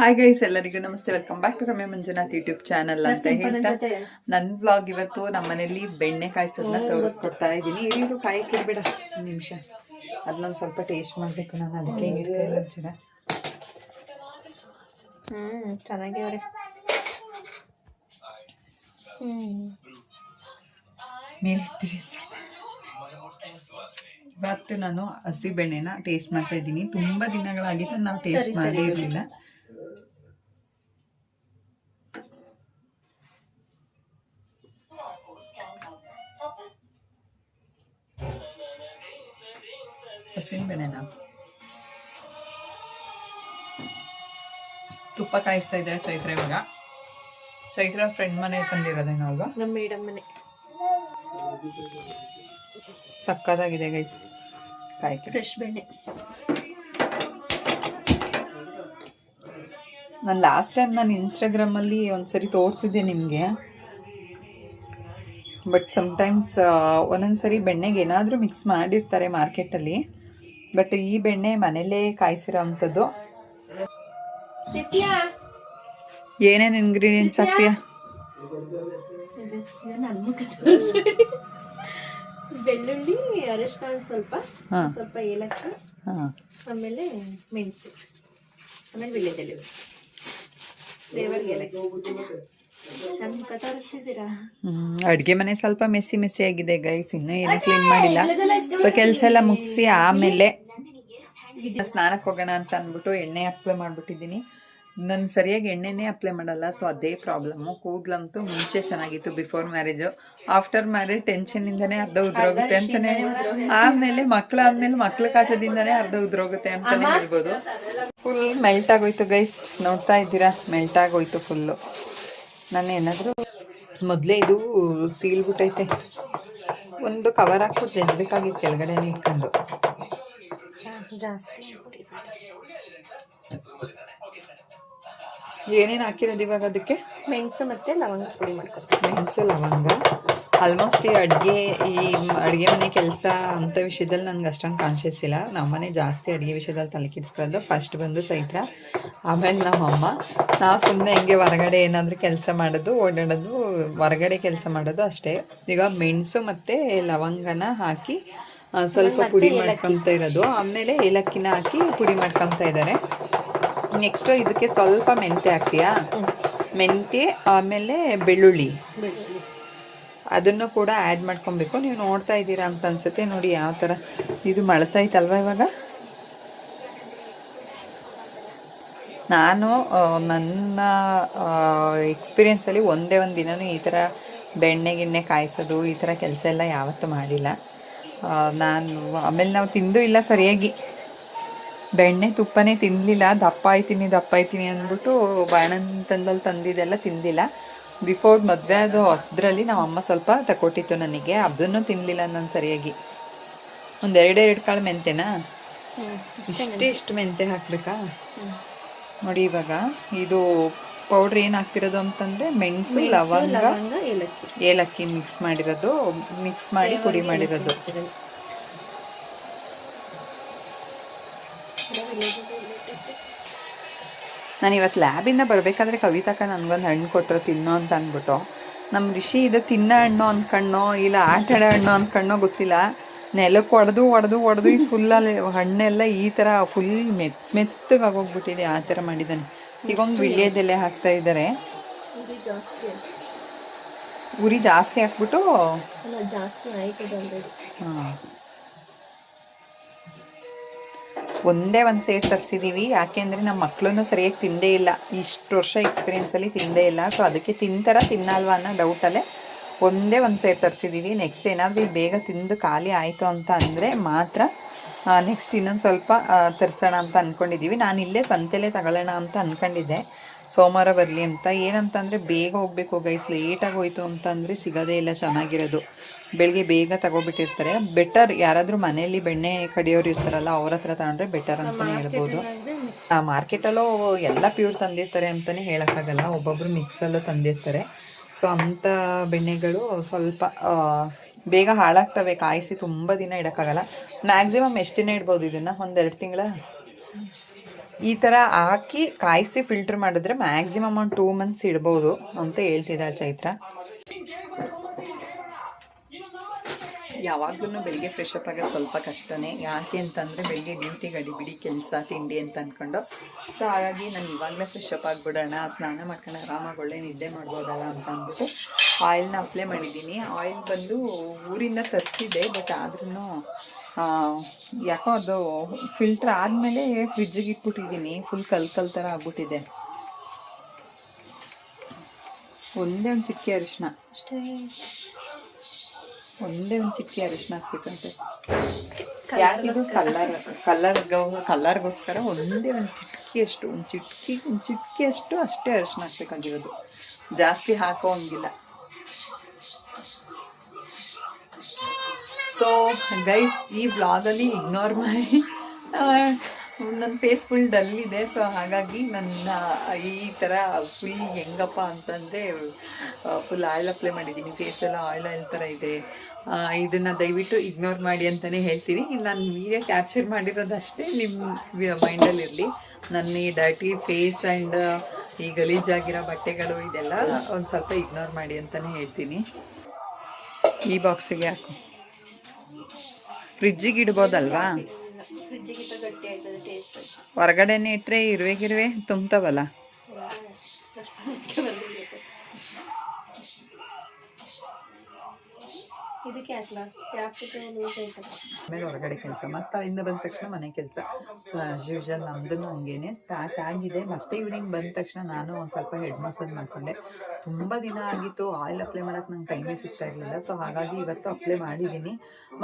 Hi guys, ಎಲ್ಲರಿಗೂ ನಮಸ್ತೆ. Welcome back to Ramya Manjunath YouTube channel ಅಂತ ಹೇಳ್ತಾ ನನ್ನ ವ್ಲಾಗ್ ಇವತ್ತು ನಮ್ಮ ಮನೇಲಿ ಬೆಣ್ಣೆ ಕಾಯಿಸೋದನ್ನ ತೋರಿಸ್ಕೊಡ್ತಾ ಇದ್ದೀನಿ. ಇವರು ಕಾಯಕ್ಕೆ ಇರ್ಬೇಡ ಒಂದು ನಿಮಿಷ, ಅದನ್ನೊಂದು ಸ್ವಲ್ಪ ಟೇಸ್ಟ್ ಮಾಡಬೇಕು ನಾನು, ಅದಕ್ಕೆ ಮುಂಚೆನ ಚೆನ್ನಾಗಿ ಮೇಲೆ ಇವತ್ತು ನಾನು ಹಸಿ ಬೆಣ್ಣೆನ ಟೇಸ್ಟ್ ಮಾಡ್ತಾ ಇದ್ದೀನಿ. ತುಂಬ ದಿನಗಳಾಗಿತ್ತು ನಾವು ಟೇಸ್ಟ್ ಮಾಡೇ ಇರಲಿಲ್ಲ. ಹಸಿನ ಬೆಣ್ಣೆನ ತುಪ್ಪ ಕಾಯಿಸ್ತಾ ಇದ್ದಾರೆ ಚೈತ್ರ. ಇವಾಗ ಚೈತ್ರ ಫ್ರೆಂಡ್ ಮನೆ ತಂದಿರೋದೇನೋ ಅಲ್ವಾ? ನಮ್ಮ ಮೇಡಮ್ ಮನೆ. ಸಕ್ಕತ್ತಾಗಿದೆ ಗೈಸ್ ಕಾಯ್ಕೆ. ಫ್ರೆಶ್ ಬೆಣ್ಣೆ. ನಾನು ಲಾಸ್ಟ್ ಟೈಮ್ ನಾನು ಇನ್ಸ್ಟಾಗ್ರಾಮಲ್ಲಿ ಒಂದ್ಸರಿ ತೋರಿಸಿದ್ದೆ ನಿಮಗೆ. ಬಟ್ ಸಮ್ಟೈಮ್ಸ್ ಒಂದೊಂದ್ಸರಿ ಬೆಣ್ಣೆಗೆ ಏನಾದರೂ ಮಿಕ್ಸ್ ಮಾಡಿರ್ತಾರೆ ಮಾರ್ಕೆಟಲ್ಲಿ. ಬಟ್ ಈ ಬೆಣ್ಣೆ ಮನೇಲೇ ಕಾಯಿಸಿರೋ ಅಂಥದ್ದು. ಏನೇನು ಇಂಗ್ರೀಡಿಯೆಂಟ್ಸ್ ಹಾಕ್ತೀಯಾ? ಬೆಳ್ಳುಳ್ಳಿ, ಅರಶಿನ ಸ್ವಲ್ಪ, ಸ್ವಲ್ಪ ಏಲಕ್ಕಿ, ಆಮೇಲೆ ಮೆಣಸು, ಆಮೇಲೆ ವೀಳ್ಯದೆಲೆ, ಫ್ಲೇವರ್ಗೆ ಏಲಕ್ಕಿ. ಅಡುಗೆ ಮನೆ ಸ್ವಲ್ಪ ಮೆಸ್ಸಿ ಆಗಿದೆ ಗೈಸ್, ಇನ್ನೂ ಏನು ಕ್ಲೀನ್ ಮಾಡಿಲ್ಲ. ಸೊ ಕೆಲಸ ಎಲ್ಲ ಮುಗಿಸಿ ಆಮೇಲೆ ಸ್ನಾನಕ್ಕೆ ಹೋಗೋಣ ಅಂತ ಅಂದ್ಬಿಟ್ಟು ಎಣ್ಣೆ ಅಪ್ಲೈ ಮಾಡಿಬಿಟ್ಟಿದ್ದೀನಿ. ನಾನು ಸರಿಯಾಗಿ ಎಣ್ಣೆನೇ ಅಪ್ಲೈ ಮಾಡಲ್ಲ, ಸೊ ಅದೇ ಪ್ರಾಬ್ಲಮ್ಮು. ಕೂದಲಂತೂ ಮುಂಚೆ ಚೆನ್ನಾಗಿತ್ತು ಬಿಫೋರ್ ಮ್ಯಾರೇಜು. ಆಫ್ಟರ್ ಮ್ಯಾರೇಜ್ ಟೆನ್ಷನಿಂದನೇ ಅರ್ಧ ಉದ್ರೋಗುತ್ತೆ ಅಂತಾನೆ, ಆಮೇಲೆ ಮಕ್ಳ ಕಾಟದಿಂದನೇ ಅರ್ಧ ಉದ್ರೋಗುತ್ತೆ ಅಂತಾನೆ ಹೇಳ್ಬೋದು. ಫುಲ್ ಮೆಲ್ಟ್ ಆಗೋಯ್ತು ಗೈಸ್, ನೋಡ್ತಾ ಇದ್ದೀರಾ, ಮೆಲ್ಟ್ ಆಗೋಯ್ತು ಫುಲ್ಲು. ನಾನು ಏನಾದರೂ ಮೊದಲೇ ಇದು ಸೀಲ್ಬಿಟ್ಟೈತೆ, ಒಂದು ಕವರ್ ಹಾಕ್ಬಿಟ್ಟು ತೆಜ್ಬೇಕಾಗಿತ್ತು ಕೆಳಗಡೆ ಇಟ್ಕೊಂಡು. ಜಾಸ್ತಿ ಏನೇನು ಹಾಕಿರೋದು ಇವಾಗ ಅದಕ್ಕೆ? ಮೆಣಸು ಮತ್ತು ಲವಂಗ ಪುಡಿ ಮಾಡ್ಕೊತೀನಿ. ಮೆಣಸು, ಲವಂಗ. ಆಲ್ಮೋಸ್ಟ್ ಈ ಅಡುಗೆ ಮನೆ ಕೆಲಸ ಅಂಥ ವಿಷಯದಲ್ಲಿ ನನಗೆ ಅಷ್ಟೊಂದು ಕಾನ್ಷಿಯಸ್ ಇಲ್ಲ. ನಮ್ಮನೆ ಜಾಸ್ತಿ ಅಡುಗೆ ವಿಷಯದಲ್ಲಿ ತಲೆ ಕೆಡಿಸ್ಕೊಳ್ಳೋದು. ಫಸ್ಟ್ ಬಂದು ಚೈತ್ರ, ಆಮೇಲೆ ನಮ್ಮಮ್ಮ. ನಾವು ಸುಮ್ಮನೆ ಹೆಂಗೆ ಹೊರಗಡೆ ಏನಾದರೂ ಕೆಲಸ ಮಾಡೋದು, ಓಡಾಡೋದು, ಹೊರಗಡೆ ಕೆಲಸ ಮಾಡೋದು ಅಷ್ಟೇ. ಈಗ ಮೆಣಸು ಮತ್ತು ಲವಂಗನ ಹಾಕಿ ಸ್ವಲ್ಪ ಪುಡಿ ಮಾಡ್ಕೊತಾ ಇರೋದು, ಆಮೇಲೆ ಏಲಕ್ಕಿನ ಹಾಕಿ ಪುಡಿ ಮಾಡ್ಕೊತಾ ಇದ್ದಾರೆ. ನೆಕ್ಸ್ಟು ಇದಕ್ಕೆ ಸ್ವಲ್ಪ ಮೆಂತ್ಯ ಹಾಕ್ತೀಯಾ? ಮೆಂತ್ಯ, ಆಮೇಲೆ ಬೆಳ್ಳುಳ್ಳಿ, ಅದನ್ನು ಕೂಡ ಆ್ಯಡ್ ಮಾಡ್ಕೊಬೇಕು. ನೀವು ನೋಡ್ತಾ ಇದ್ದೀರಾ ಅಂತ ಅನ್ಸುತ್ತೆ, ನೋಡಿ ಯಾವ ಥರ ಇದು ಮಳ್ತೈತಲ್ವ ಇವಾಗ. ನಾನು ನನ್ನ ಎಕ್ಸ್ಪೀರಿಯೆನ್ಸಲ್ಲಿ ಒಂದೇ ಒಂದು ದಿನವೂ ಈ ಥರ ಬೆಣ್ಣೆ ಕಾಯಿಸೋದು ಈ ಥರ ಕೆಲಸ ಎಲ್ಲ ಯಾವತ್ತೂ ಮಾಡಿಲ್ಲ ನಾನು. ಆಮೇಲೆ ನಾವು ತಿಂದು ಇಲ್ಲ ಸರಿಯಾಗಿ, ಬೆಣ್ಣೆ ತುಪ್ಪನೇ ತಿನ್ನಲಿಲ್ಲ. ದಪ್ಪ ಆಯ್ತೀನಿ ಅಂದ್ಬಿಟ್ಟು ಬಾಣಂತನದಲ್ಲಿ ತಂದಿದ್ದೆಲ್ಲ ತಿಂದಿಲ್ಲ. ಬಿಫೋರ್ ಮದುವೆ ಅದು ಹೊಸದ್ರಲ್ಲಿ ನಮ್ಮ ಅಮ್ಮ ಸ್ವಲ್ಪ ತಗೊಟ್ಟಿತ್ತು ನನಗೆ, ಅದನ್ನು ತಿನ್ನಲಿಲ್ಲ ನಾನು ಸರಿಯಾಗಿ. ಒಂದು ಎರಡು ಕಾಳು ಮೆಂತೆನಾ, ಇಷ್ಟು ಮೆಂತೆ ಹಾಕಬೇಕಾ ನೋಡಿ. ಇವಾಗ ಇದು ಪೌಡ್ರ್ ಏನು ಹಾಕ್ತಿರೋದು ಅಂತಂದರೆ ಮೆಣಸು, ಲವಂಗ, ಏಲಕ್ಕಿ ಮಿಕ್ಸ್ ಮಾಡಿರೋದು, ಮಿಕ್ಸ್ ಮಾಡಿ ಪುಡಿ ಮಾಡಿರೋದು. ನಾನು ಇವತ್ತು ಲ್ಯಾಬಿಂದ ಬರಬೇಕಾದ್ರೆ ಕವಿತಾಕ ನನಗೊಂದು ಹಣ್ಣು ಕೊಟ್ಟರು ತಿನ್ನೋ ಅಂತ ಅಂದ್ಬಿಟ್ಟು. ನಮ್ಮ ರಿಷಿ ಇದು ತಿನ್ನೋ ಹಣ್ಣು ಅಂದ್ಕಣ್ಣೋ ಇಲ್ಲ ಆಟಾಡೋ ಹಣ್ಣು ಅಂದ್ಕಣ್ಣೋ ಗೊತ್ತಿಲ್ಲ, ನೆಲಕ್ಕೆ ಹೊಡೆದು ಈ ಫುಲ್ಲಲ್ಲಿ ಹಣ್ಣೆಲ್ಲ ಈ ಥರ ಫುಲ್ ಮೆತ್ತಗೆ ಆಗೋಗ್ಬಿಟ್ಟಿದೆ. ಆ ಥರ ಮಾಡಿದ್ದಾನೆ. ಈಗ ಒಂದು ವೀಳ್ಯದೆಲೆ ಹಾಕ್ತಾ ಇದ್ದಾರೆ. ಉರಿ ಜಾಸ್ತಿ ಹಾಕ್ಬಿಟ್ಟು ಹಾಂ, ಒಂದೇ ಒಂದು ಸೇರು ತರಿಸಿದ್ದೀವಿ. ಯಾಕೆಂದರೆ ನಮ್ಮ ಮಕ್ಕಳೂ ಸರಿಯಾಗಿ ತಿಂದೇ ಇಲ್ಲ, ಇಷ್ಟು ವರ್ಷ ಎಕ್ಸ್ಪೀರಿಯೆನ್ಸಲ್ಲಿ ತಿಂದೇ ಇಲ್ಲ. ಸೊ ಅದಕ್ಕೆ ತಿನ್ನಲ್ವ ಅನ್ನೋ ಡೌಟಲ್ಲೇ ಒಂದೇ ಒಂದು ಸೇರು ತರಿಸಿದ್ದೀವಿ. ನೆಕ್ಸ್ಟ್ ಏನಾದರೂ ಬೇಗ ತಿಂದು ಖಾಲಿ ಆಯಿತು ಅಂತ ಅಂದರೆ ಮಾತ್ರ ನೆಕ್ಸ್ಟ್ ಇನ್ನೊಂದು ಸ್ವಲ್ಪ ತರಿಸೋಣ ಅಂತ ಅಂದ್ಕೊಂಡಿದ್ದೀವಿ. ನಾನು ಇಲ್ಲೇ ಸಂತೆಲೇ ತಗೊಳ್ಳೋಣ ಅಂತ ಅಂದ್ಕೊಂಡಿದ್ದೆ, ಸೋಮವಾರ ಬರಲಿ ಅಂತ. ಏನಂತಂದರೆ ಬೇಗ ಹೋಗಬೇಕು ಗೈಸ್, ಲೇಟಾಗಿ ಹೋಯ್ತು ಅಂತಂದರೆ ಸಿಗೋದೇ ಇಲ್ಲ ಚೆನ್ನಾಗಿರೋದು. ಬೆಳಗ್ಗೆ ಬೇಗ ತಗೋಬಿಟ್ಟಿರ್ತಾರೆ. ಬೆಟರ್ ಯಾರಾದರೂ ಮನೆಯಲ್ಲಿ ಬೆಣ್ಣೆ ಕಡಿಯೋರು ಇರ್ತಾರಲ್ಲ ಅವ್ರ ಹತ್ರ ತಗೊಂಡ್ರೆ ಬೆಟರ್ ಅಂತಲೇ ಹೇಳ್ಬೋದು. ಮಾರ್ಕೆಟಲ್ಲೂ ಎಲ್ಲ ಪ್ಯೂರ್ ತಂದಿರ್ತಾರೆ ಅಂತಲೇ ಹೇಳೋಕ್ಕಾಗಲ್ಲ, ಒಬ್ಬೊಬ್ಬರು ಮಿಕ್ಸಲ್ಲೂ ತಂದಿರ್ತಾರೆ. ಸೊ ಅಂಥ ಬೆಣ್ಣೆಗಳು ಸ್ವಲ್ಪ ಬೇಗ ಹಾಳಾಗ್ತವೆ, ಕಾಯಿಸಿ ತುಂಬ ದಿನ ಇಡೋಕ್ಕಾಗಲ್ಲ. ಮ್ಯಾಕ್ಸಿಮಮ್ ಎಷ್ಟು ದಿನ ಇಡ್ಬೋದು ಇದನ್ನು? 1-2 ತಿಂಗಳ ಈ ಥರ ಹಾಕಿ ಕಾಯಿಸಿ ಫಿಲ್ಟರ್ ಮಾಡಿದ್ರೆ ಮ್ಯಾಕ್ಸಿಮಮ್ ಒಂದು 2 months ಇಡ್ಬೋದು ಅಂತ ಹೇಳ್ತಿದ್ದಾರೆ ಚೈತ್ರ. ಯಾವಾಗ್ಲೂ ಬೆಳಿಗ್ಗೆ ಫ್ರೆಶ್ ಅಪ್ ಆಗೋದು ಸ್ವಲ್ಪ ಕಷ್ಟನೇ, ಯಾಕೆ ಅಂತಂದರೆ ಬೆಳಿಗ್ಗೆ ಡ್ಯೂಟಿ ಗಡಿಬಿಡಿ ಕೆಲಸ ತಿಂಡಿ ಅಂತ ಅಂದ್ಕೊಂಡು. ಸೊ ಹಾಗಾಗಿ ನಾನು ಇವಾಗಲೇ ಫ್ರೆಶ್ ಅಪ್ ಆಗಿಬಿಡೋಣ, ಸ್ನಾನ ಮಾಡ್ಕೊಂಡು ಆರಾಮಾಗಿ ಒಳ್ಳೆ ನಿದ್ದೆ ಮಾಡ್ಬೋದಲ್ಲ ಅಂತ ಅಂದ್ಬಿಟ್ಟು ಆಯಿಲ್ನ ಅಪ್ಲೈ ಮಾಡಿದ್ದೀನಿ. ಆಯಿಲ್ ಬಂದು ಊರಿಂದ ತರಿಸಿದ್ದೆ, ಬಟ್ ಆದ್ರೂ ಯಾಕೋ ಅದು ಫಿಲ್ಟ್ರ್ ಆದಮೇಲೆ ಫ್ರಿಜ್ಜಿಗೆ ಇಟ್ಬಿಟ್ಟಿದ್ದೀನಿ. ಫುಲ್ ಕಲ್ ಥರ ಆಗ್ಬಿಟ್ಟಿದೆ. ಒಂದೇ ಒಂದು ಚಿಟಿಕೆ ಅರಿಶಿನ, ಒಂದೇ ಒಂದು ಚಿಟಿಕೆ ಅರಿಶಿನ ಹಾಕ್ಬೇಕಂತೆ. ಯಾಕಿದು ಕಲ್ಲರ್ಗೋಸ್ಕರ ಒಂದೇ ಒಂದು ಚಿಟಿಕೆಯಷ್ಟು ಅಷ್ಟೇ ಅರಿಶಿನ ಹಾಕ್ಬೇಕಾಗಿರೋದು, ಜಾಸ್ತಿ ಹಾಕೋ ಹಂಗಿಲ್ಲ. ಸೊ ಗೈಸ್, ಈ ವ್ಲಾಗಲ್ಲಿ ಇಗ್ನೋರ್ ಮಾಡಿ, ನನ್ನ ಫೇಸ್ ಫುಲ್ ಡಲ್ ಇದೆ. ಸೊ ಹಾಗಾಗಿ ನನ್ನ ಈ ಥರ ಫುಲ್ ಹೆಂಗಪ್ಪ ಅಂತಂದರೆ ಫುಲ್ ಆಯಿಲ್ ಅಪ್ಲೈ ಮಾಡಿದ್ದೀನಿ, ಫೇಸೆಲ್ಲ ಆಯಿಲ್ ಥರ ಇದೆ. ಇದನ್ನು ದಯವಿಟ್ಟು ಇಗ್ನೋರ್ ಮಾಡಿ ಅಂತಲೇ ಹೇಳ್ತೀನಿ. ನಾನು ವೀಡಿಯೋ ಕ್ಯಾಪ್ಚರ್ ಮಾಡಿರೋದಷ್ಟೇ ನಿಮ್ಮ ಮೈಂಡಲ್ಲಿರಲಿ. ನನ್ನ ಈ ಡರ್ಟಿ ಫೇಸ್ ಆ್ಯಂಡ್ ಈ ಗಲೀಜಾಗಿರೋ ಬಟ್ಟೆಗಳು ಇದೆಲ್ಲ ಒಂದು ಸ್ವಲ್ಪ ಇಗ್ನೋರ್ ಮಾಡಿ ಅಂತಲೇ ಹೇಳ್ತೀನಿ. ಈ ಬಾಕ್ಸಿಗೆ ಹಾಕು, ಫ್ರಿಜ್ಜಿಗೆ ಇಡ್ಬೋದಲ್ವಾ? ಹೊರಗಡೆನೆ ಇಟ್ಟರೆ ಇರುವೆ ತುಂಬ್ತವಲ್ಲ. ಆಮೇಲೆ ಹೊರಗಡೆ ಕೆಲಸ, ಮತ್ತೆ ಅಲ್ಲಿಂದ ಬಂದ ತಕ್ಷಣ ಮನೆ ಕೆಲಸ. ಸೊ ಆಸ್ ಯೂಶುವಲ್ ನಮ್ದು ಹಂಗೇನೆ ಸ್ಟಾರ್ಟ್ ಆಗಿದೆ. ಮತ್ತೆ ಈವ್ನಿಂಗ್ ಬಂದ ತಕ್ಷಣ ನಾನು ಒಂದು ಸ್ವಲ್ಪ ಹೆಡ್ ಮಸಾಜ್ ಮಾಡ್ಕೊಂಡೆ. ತುಂಬ ದಿನ ಆಗಿತ್ತು ಆಯಿಲ್ ಅಪ್ಲೈ ಮಾಡೋಕ್ಕೆ ನಂಗೆ ಟೈಮೇ ಸಿಗ್ತಾ ಇರಲಿಲ್ಲ. ಸೊ ಹಾಗಾಗಿ ಇವತ್ತು ಅಪ್ಲೈ ಮಾಡಿದ್ದೀನಿ.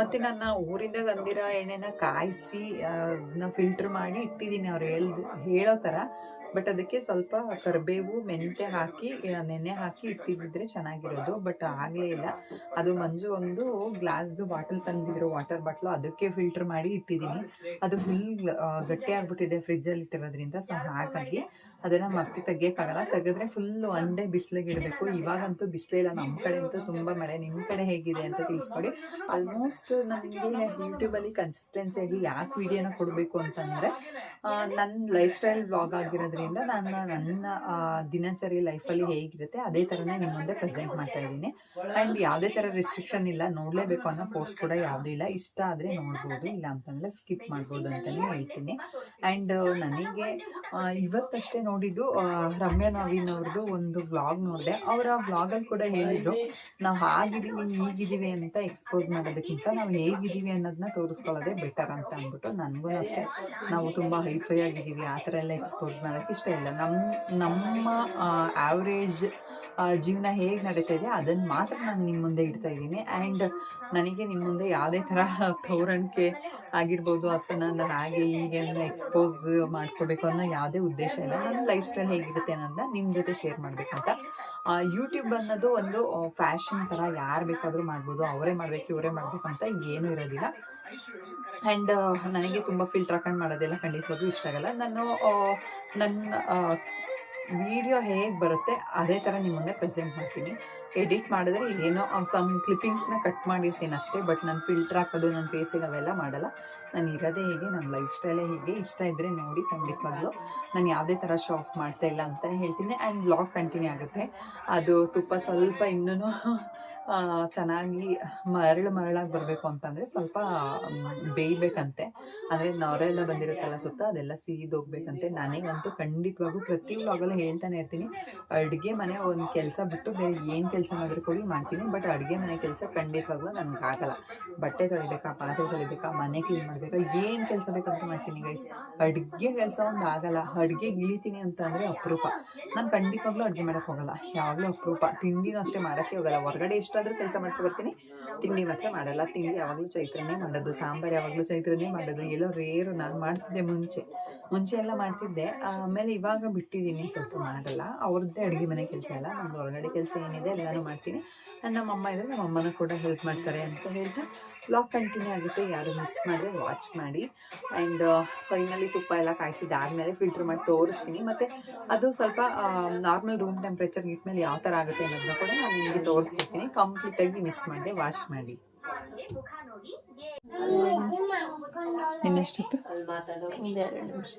ಮತ್ತು ನನ್ನ ಊರಿಂದ ತಂದಿರೋ ಎಣ್ಣೆನ ಕಾಯಿಸಿ ಅದನ್ನ ಫಿಲ್ಟ್ರ್ ಮಾಡಿ ಇಟ್ಟಿದ್ದೀನಿ ಅವ್ರು ಹೇಳೋ ಥರ. ಬಟ್ ಅದಕ್ಕೆ ಸ್ವಲ್ಪ ಕರಿಬೇವು ಮೆಂತೆ ಹಾಕಿ ನೆನೆ ಹಾಕಿ ಇಟ್ಟಿದ್ದಿದ್ರೆ ಚೆನ್ನಾಗಿರೋದು, ಬಟ್ ಆಗಲೇ ಇಲ್ಲ. ಅದು ಮಂಜು ಒಂದು ಗ್ಲಾಸ್ದು ಬಾಟಲ್ ತಂದಿದ್ರು, ವಾಟರ್ ಬಾಟ್ಲು, ಅದಕ್ಕೆ ಫಿಲ್ಟರ್ ಮಾಡಿ ಇಟ್ಟಿದ್ದೀನಿ. ಅದು ಫುಲ್ ಗಟ್ಟಿ ಆಗ್ಬಿಟ್ಟಿದೆ ಫ್ರಿಜ್ಜಲ್ಲಿ ಇಟ್ಟಿರೋದ್ರಿಂದ. ಸೊ ಹಾಗಾಗಿ ಅದನ್ನು ಮತ್ತೆ ತೆಗಿಯೋಕ್ಕಾಗಲ್ಲ. ತೆಗೆದ್ರೆ ಫುಲ್ಲು ಅಂಡೆ ಬಿಸಿಲಿಗೆ ಇಡಬೇಕು. ಇವಾಗಂತೂ ಬಿಸಿಲೇ ಇಲ್ಲ ನಮ್ಮ ಕಡೆ ಅಂತೂ ತುಂಬ ಮಳೆ. ನಿಮ್ಮ ಕಡೆ ಹೇಗಿದೆ ಅಂತ ತಿಳಿಸ್ಕೊಡಿ. ಆಲ್ಮೋಸ್ಟ್ ನನಗೆ ಯೂಟ್ಯೂಬಲ್ಲಿ ಕನ್ಸಿಸ್ಟೆನ್ಸಿಯಾಗಿ ಯಾಕೆ ವಿಡಿಯೋನ ಕೊಡಬೇಕು ಅಂತಂದರೆ, ನನ್ನ ಲೈಫ್ ಸ್ಟೈಲ್ ವ್ಲಾಗ್ ಆಗಿರೋದ್ರಿಂದ ನನ್ನ ದಿನಚರಿ ಲೈಫಲ್ಲಿ ಹೇಗಿರುತ್ತೆ ಅದೇ ಥರನೇ ನಿಮ್ಮ ಮುಂದೆ ಪ್ರೆಸೆಂಟ್ ಮಾಡ್ತಾ ಇದ್ದೀನಿ. ಆ್ಯಂಡ್ ಯಾವುದೇ ಥರ ರೆಸ್ಟ್ರಿಕ್ಷನ್ ಇಲ್ಲ, ನೋಡಲೇಬೇಕು ಅನ್ನೋ ಫೋರ್ಸ್ ಕೂಡ ಯಾವುದೂ ಇಲ್ಲ. ಇಷ್ಟ ಆದರೆ ನೋಡ್ಬೋದು, ಇಲ್ಲ ಅಂತಂದರೆ ಸ್ಕಿಪ್ ಮಾಡ್ಬೋದು ಅಂತಲೇ ಹೇಳ್ತೀನಿ. ಆ್ಯಂಡ್ ನನಗೆ ಇವತ್ತಷ್ಟೇ ನೋಡಿದ್ದು ರಮ್ಯಾ ನವೀನ್ ಅವ್ರದ್ದು ಒಂದು ವ್ಲಾಗ್ ನೋಡಿದೆ. ಅವರ ವ್ಲಾಗಲ್ಲಿ ಕೂಡ ಹೇಳಿದರು, ನಾವು ಹಾಗಿದ್ದೀವಿ ಹೀಗಿದ್ದೀವಿ ಅಂತ ಎಕ್ಸ್ಪೋಸ್ ಮಾಡೋದಕ್ಕಿಂತ ನಾವು ಹೇಗಿದ್ದೀವಿ ಅನ್ನೋದನ್ನ ತೋರಿಸ್ಕೊಳ್ಳೋದೇ ಬೆಟರ್ ಅಂತ ಅಂದ್ಬಿಟ್ಟು. ನನಗೂ ಅಷ್ಟೇ, ನಾವು ತುಂಬ ಹೈಫೈ ಆಗಿದ್ದೀವಿ ಆ ಥರ ಎಲ್ಲ ಎಕ್ಸ್ಪೋಸ್ ಮಾಡೋಕ್ಕೆ ಇಷ್ಟ ಇಲ್ಲ. ನಮ್ಮ ಆವ್ರೇಜ್ ಜೀವನ ಹೇಗೆ ನಡೀತಾ ಇದೆ ಅದನ್ನು ಮಾತ್ರ ನಾನು ನಿಮ್ಮ ಮುಂದೆ ಇಡ್ತಾ ಇದ್ದೀನಿ. ಆ್ಯಂಡ್ ನನಗೆ ನಿಮ್ಮ ಮುಂದೆ ಯಾವುದೇ ಥರ ತೋರಣಕ್ಕೆ ಆಗಿರ್ಬೋದು ಅಥವಾ ನಾನು ಹಾಗೆ ಹೀಗೆ ಎಕ್ಸ್ಪೋಸ್ ಮಾಡ್ಕೋಬೇಕು ಅನ್ನೋ ಯಾವುದೇ ಉದ್ದೇಶ ಇಲ್ಲ. ನನ್ನ ಲೈಫ್ ಸ್ಟೈಲ್ ಹೇಗಿರುತ್ತೆ ಅನ್ನೋದನ್ನ ನಿಮ್ಮ ಜೊತೆ ಶೇರ್ ಮಾಡಬೇಕಂತ. ಯೂಟ್ಯೂಬ್ ಅನ್ನೋದು ಒಂದು ಫ್ಯಾಷನ್ ಥರ, ಯಾರು ಬೇಕಾದರೂ ಮಾಡ್ಬೋದು, ಅವರೇ ಮಾಡಬೇಕು ಇವರೇ ಮಾಡಬೇಕು ಅಂತ ಏನೂ ಇರೋದಿಲ್ಲ. ಆ್ಯಂಡ್ ನನಗೆ ತುಂಬ ಫಿಲ್ಟರ್ ಹಾಕೊಂಡು ಮಾಡೋದೆಲ್ಲ ಖಂಡಿತವಾಗೂ ಇಷ್ಟ ಆಗಲ್ಲ. ನನ್ನ ವಿಡಿಯೋ ಹೇಗೆ ಬರುತ್ತೆ ಅದೇ ಥರ ನಿಮ್ಮ ಮುಂದೆ ಪ್ರೆಸೆಂಟ್ ಮಾಡ್ತೀನಿ. ಎಡಿಟ್ ಮಾಡಿದ್ರೆ ಏನೋ ಸಮ್ ಕ್ಲಿಪ್ಪಿಂಗ್ಸ್ನ ಕಟ್ ಮಾಡಿರ್ತೀನಿ ಅಷ್ಟೇ. ಬಟ್ ನಾನು ಫಿಲ್ಟರ್ ಹಾಕೋದು ನನ್ನ ಫೇಸಿಗೆ ಅವೆಲ್ಲ ಮಾಡಲ್ಲ. ನಾನು ಇರೋದೇ ಹೇಗೆ, ನನ್ನ ಲೈಫ್ ಸ್ಟೈಲೇ ಹೀಗೆ. ಇಷ್ಟ ಇದ್ದರೆ ನೋಡಿ ಖಂಡಿತವಾಗ್ಲೂ. ನಾನು ಯಾವುದೇ ಥರ ಶೋ ಆಫ್ ಮಾಡ್ತಾ ಇಲ್ಲ ಅಂತಲೇ ಹೇಳ್ತೀನಿ. ಆ್ಯಂಡ್ ಬ್ಲಾಗ್ ಕಂಟಿನ್ಯೂ ಆಗುತ್ತೆ. ಅದು ತುಪ್ಪ ಸ್ವಲ್ಪ ಇನ್ನೂ ಚೆನ್ನಾಗಿ ಮರಳಾಗಿ ಬರಬೇಕು ಅಂತಂದರೆ ಸ್ವಲ್ಪ ಬೇಯಬೇಕಂತೆ. ಅಂದರೆ ನೊರೆಲ್ಲ ಬಂದಿರುತ್ತಲ್ಲ ಸುತ್ತ, ಅದೆಲ್ಲ ಸೀದೋಗ್ಬೇಕಂತೆ. ನನಗಂತೂ ಖಂಡಿತವಾಗೂ ಪ್ರತಿ ವ್ಲಾಗಲ್ಲೂ ಹೇಳ್ತಾನೆ ಇರ್ತೀನಿ, ಅಡುಗೆ ಮನೆ ಒಂದು ಕೆಲಸ ಬಿಟ್ಟು ಬೇರೆ ಏನು ಕೆಲಸನಾದರೂ ಕೊಡಿ ಮಾಡ್ತೀನಿ. ಬಟ್ ಅಡುಗೆ ಮನೆ ಕೆಲಸ ಖಂಡಿತವಾಗ್ಲೂ ನನಗಾಗಲ್ಲ. ಬಟ್ಟೆ ತೊಳಿಬೇಕಾ, ಪಾತ್ರೆ ತೊಳಿಬೇಕಾ, ಮನೆ ಕ್ಲೀನ್ ಮಾಡಬೇಕಾ, ಏನು ಕೆಲಸ ಬೇಕಂತ ಮಾಡ್ತೀನಿ ಗೈಸ್. ಅಡುಗೆ ಕೆಲಸ ಒಂದು ಆಗಲ್ಲ. ಅಡುಗೆಗೆ ಇಳಿತೀನಿ ಅಂತಂದರೆ ಅಪರೂಪ. ನಾನು ಖಂಡಿತವಾಗ್ಲೂ ಅಡುಗೆ ಮಾಡೋಕ್ಕೆ ಹೋಗಲ್ಲ, ಯಾವಾಗಲೂ ಅಪರೂಪ. ತಿಂಡಿನೂ ಅಷ್ಟೇ ಮಾಡೋಕ್ಕೆ ಹೋಗಲ್ಲ. ಹೊರಗಡೆ ಎಷ್ಟಾದರೂ ಕೆಲಸ ಮಾಡ್ತಾ ಬರ್ತೀನಿ, ತಿಂಡಿ ಮಾತ್ರ ಮಾಡಲ್ಲ. ತಿಂಡಿ ಯಾವಾಗಲೂ ಚೈತ್ರನೇ ಮಾಡೋದು, ಸಾಂಬಾರು ಯಾವಾಗಲೂ ಚೈತ್ರನೇ ಮಾಡೋದು. ಎಲ್ಲೋ ರೇರು. ನಾನು ಮಾಡ್ತಿದ್ದೆ ಮುಂಚೆ ಎಲ್ಲ ಮಾಡ್ತಿದ್ದೆ. ಆಮೇಲೆ ಇವಾಗ ಬಿಟ್ಟಿದ್ದೀನಿ, ಸ್ವಲ್ಪ ಮಾಡಲ್ಲ. ಅವ್ರದ್ದೇ ಅಡುಗೆ ಮನೆ ಕೆಲಸ ಎಲ್ಲ, ನಮ್ಮದು ಹೊರಗಡೆ ಕೆಲಸ ಏನಿದೆ ಎಲ್ಲನೂ ಮಾಡ್ತೀನಿ. ಆ್ಯಂಡ್ ನಮ್ಮಮ್ಮ ಇದ್ದರೆ ನಮ್ಮಮ್ಮನ ಕೂಡ ಹೆಲ್ಪ್ ಮಾಡ್ತಾರೆ ಅಂತ ಹೇಳ್ತಾ ವ್ಲಾಗ್ ಕಂಟಿನ್ಯೂ ಆಗುತ್ತೆ. ಯಾರು ಮಿಸ್ ಮಾಡಿದ್ರೆ ವಾಚ್ ಮಾಡಿ. ಆ್ಯಂಡ್ ಫೈನಲಿ ತುಪ್ಪ ಎಲ್ಲ ಕಾಯಿಸಿದಾದ್ಮೇಲೆ ಫಿಲ್ಟರ್ ಮಾಡಿ ತೋರಿಸ್ತೀನಿ. ಮತ್ತು ಅದು ಸ್ವಲ್ಪ ನಾರ್ಮಲ್ ರೂಮ್ ಟೆಂಪ್ರೇಚರ್ಗೆ ಇಟ್ಮೇಲೆ ಯಾವ ಥರ ಆಗುತ್ತೆ ಅನ್ನೋದನ್ನ ಕೂಡ ನಾನು ನಿಮಗೆ ತೋರಿಸ್ಬಿಡ್ತೀನಿ. ಕಂಪ್ಲೀಟಾಗಿ ಮಿಸ್ ಮಾಡಿದೆ, ವಾಶ್ ಮಾಡಿ. ಇನ್ನೆಷ್ಟಿತ್ತು? ಒಂದು 2 ನಿಮಿಷ.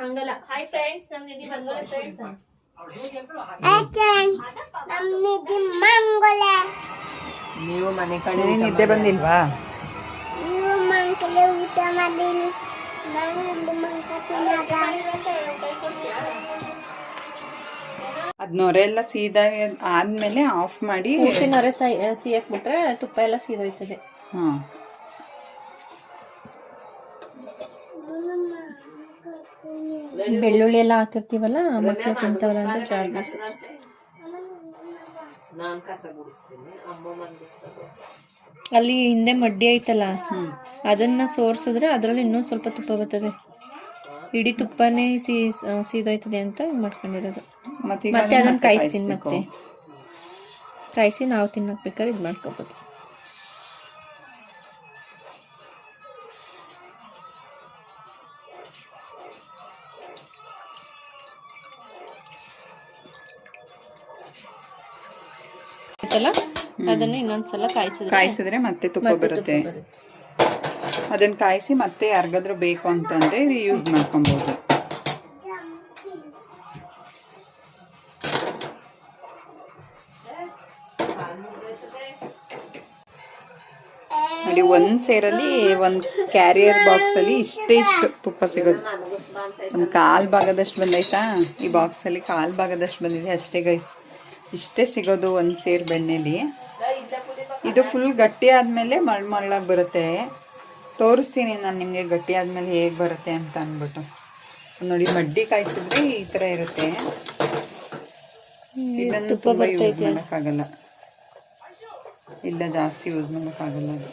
ಹಂಗಲ್ಲ. ಹಾಯ್ ಫ್ರೆಂಡ್ಸ್, ನಮ್ಮ ನಿಧಿ ಬಂಗೋಳೆ ಫ್ರೆಂಡ್ಸ್. ನೀವು ಮನೆ ಕಡೆ ನೀನು ನಿದ್ದೆ ಬಂದಿಲ್ವಾ? ಅದ್ ನೊರೆ ಎಲ್ಲ ಸೀದಾ ಆದ್ಮೇಲೆ ಆಫ್ ಮಾಡಿ ಪೂರ್ತಿ ನೊರೆ ಸಿಯಕ್ ಬಿಟ್ರೆ ತುಪ್ಪ ಎಲ್ಲ ಸೀದೋಯ್ತದೆ. ಹಾ ಬೆಳ್ಳುಳ್ಳಿ ಎಲ್ಲ ಹಾಕಿರ್ತೀವಲ್ಲ, ಮಕ್ಕಳು ತಿಂತವಲ್ಲ ಅಂತ ಜಾಡ್ನೆಸ್. ನಾನ್ ಕಸ ಗುಡಿಸ್ತೀನಿ, ಅಮ್ಮ ಮಂದಿಸ್ತಾರೆ. ಅಲ್ಲಿ ಹಿಂದೆ ಮಡ್ಡಿ ಐತಲ್ಲ, ಅದನ್ನ ಸೋರ್ಸಿದ್ರೆ ಅದ್ರಲ್ಲಿ ಇನ್ನೂ ಸ್ವಲ್ಪ ತುಪ್ಪ ಬರ್ತದೆ. ಇಡೀ ತುಪ್ಪನೇ ಸೀದೋಯ್ತದೆ ಅಂತ ಹಿಂಗ್ ಮಾಡ್ಕೊಂಡಿರೋದು. ಮತ್ತೆ ಅದನ್ನ ಕಾಯಿಸ್ತೀನಿ, ಮತ್ತೆ ಕಾಯಿಸಿ ನಾವು ತಿನ್ನಕ್ ಬೇಕಾದ್ರೆ ಇದು ಮಾಡ್ಕೋಬೋದು. ಅದನ್ನ ಇನ್ನೊಂದ್ಸಲ ಕಾಯಿಸಿದ್ರೆ ಮತ್ತೆ ತುಪ್ಪ ಬರುತ್ತೆ. ಅದನ್ನ ಕಾಯಿಸಿ ಮತ್ತೆ ಯಾರಿಗಾದ್ರೂ ಬೇಕು ಅಂತಂದ್ರೆ ಯೂಸ್ ಮಾಡ್ಕೊಬಹುದು. ನೋಡಿ, ಒಂದ್ ಸೇರಲ್ಲಿ ಒಂದ್ ಕ್ಯಾರಿಯರ್ ಬಾಕ್ಸ್ ಅಲ್ಲಿ ಇಷ್ಟು ತುಪ್ಪ ಸಿಗೋದು. ಒಂದ್ 1/4 ಭಾಗದಷ್ಟು ಬಂದೈತಾ? ಈ ಬಾಕ್ಸ್ ಅಲ್ಲಿ 1/4 ಭಾಗದಷ್ಟು ಬಂದಿದೆ ಅಷ್ಟೇ ಗೈಸ್. ಇಷ್ಟೇ ಸಿಗೋದು ಒಂದು ಸೇರು ಬೆಣ್ಣೆಲಿ. ಇದು ಫುಲ್ ಗಟ್ಟಿ ಆದಮೇಲೆ ಮಳ್ಳಾಗಿ ಬರುತ್ತೆ. ತೋರಿಸ್ತೀನಿ ನಾನು ನಿಮಗೆ ಗಟ್ಟಿ ಆದಮೇಲೆ ಹೇಗೆ ಬರುತ್ತೆ ಅಂತ ಅಂದ್ಬಿಟ್ಟು. ನೋಡಿ, ಮಡ್ಡಿ ಕಾಯಿಸಿದ್ರೆ ಈ ಥರ ಇರುತ್ತೆ. ಇದನ್ನು ತುಂಬ ಯೂಸ್ ಮಾಡೋಕ್ಕಾಗಲ್ಲ, ಇಲ್ಲ ಜಾಸ್ತಿ ಯೂಸ್ ಮಾಡೋಕ್ಕಾಗಲ್ಲ ಅದು.